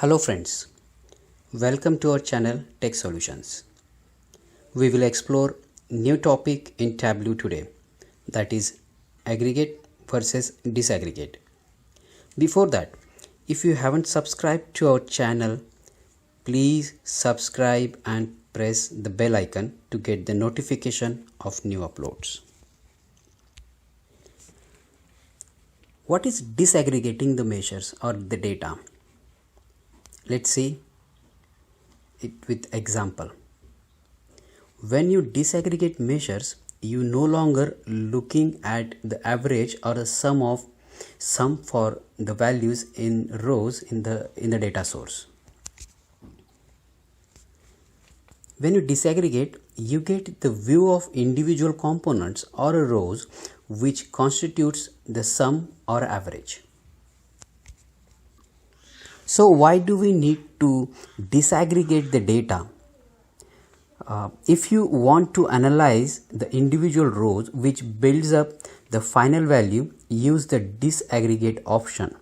Hello friends, welcome to our channel Tech Solutions. We will explore new topic in Tableau today, that is aggregate versus disaggregate. Before that, if you haven't subscribed to our channel, please subscribe and press the bell icon to get the notification of new uploads. What is disaggregating the measures or the data? Let's see it with example. When you disaggregate measures, you no longer looking at the average or a sum for the values in rows in the data source. When you disaggregate, you get the view of individual components or rows which constitutes the sum or average. So why do we need to disaggregate the data? If you want to analyze the individual rows which builds up the final value, use the disaggregate option.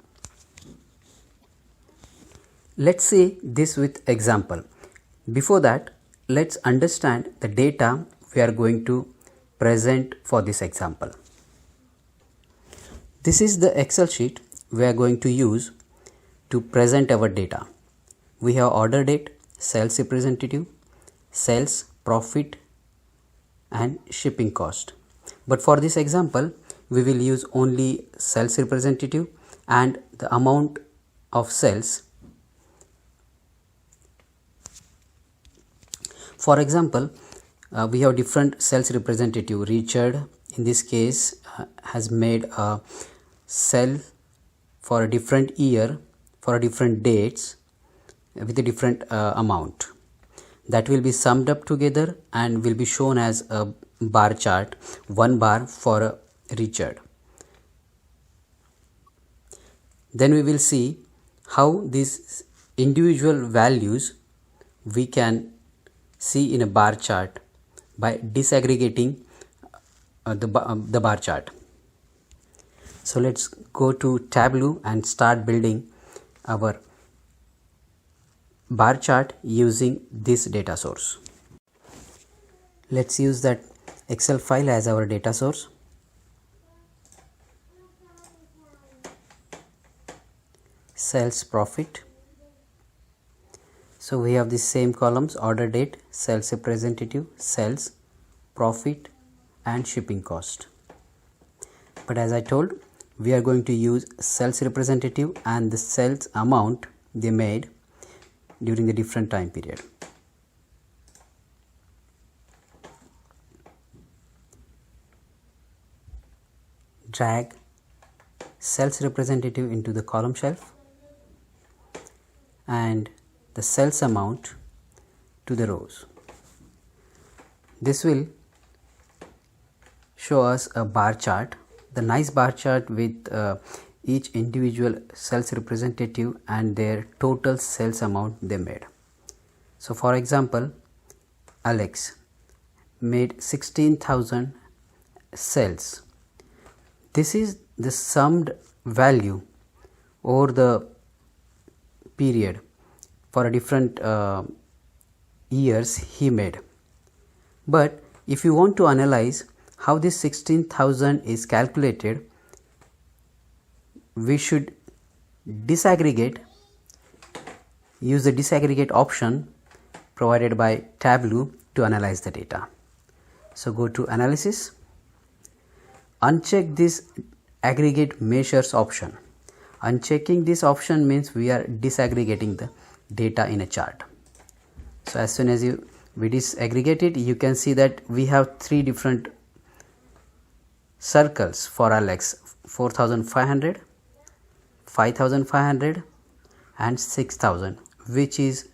Let's see this with example. Before that, let's understand the data we are going to present for this example. This is the Excel sheet we are going to use to present our data. We have order date, sales representative, sales, profit and shipping cost. But for this example, we will use only sales representative and the amount of sales. For example, we have different sales representative. Richard in this case has made a sale for a different year for different dates with a different amount. That will be summed up together and will be shown as a bar chart, one bar for Richard. Then we will see how these individual values we can see in a bar chart by disaggregating the bar chart. So let's go to Tableau and start building our bar chart using this data source. Let's use that Excel file as our data source. Sales, profit. So we have the same columns: order date, sales representative, sales, profit and shipping cost. But as I told, we are going to use sales representative and the sales amount they made during the different time period. Drag sales representative into the column shelf and the sales amount to the rows. This will show us a bar chart, the nice bar chart with each individual sales representative and their total sales amount they made. So for example, Alex made 16,000 sales. This is the summed value over the period for a different years he made. But if you want to analyze how this 16,000 is calculated, we should disaggregate, use the disaggregate option provided by Tableau to analyze the data. So go to analysis, uncheck this aggregate measures option. Unchecking this option means we are disaggregating the data in a chart. So as soon as we disaggregate it, you can see that we have three different circles for Alex: 4,500, 5,500 and 6,000, which is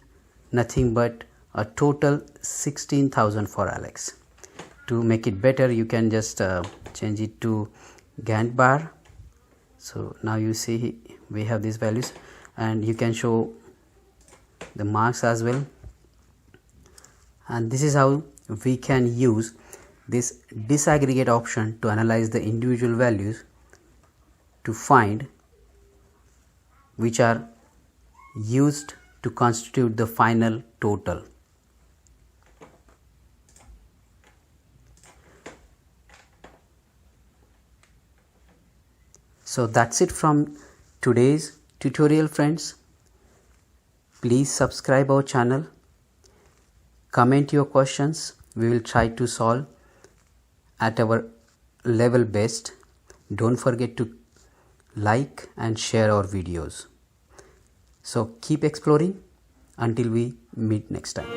nothing but a total 16,000 for Alex. To make it better, you can just change it to Gantt bar. So now you see we have these values and you can show the marks as well. And this is how we can use this disaggregate option to analyze the individual values to find which are used to constitute the final total. So that's it from today's tutorial, friends. Please subscribe our channel, comment your questions. We will try to solve at our level best. Don't forget to like and share our videos. So keep exploring until we meet next time.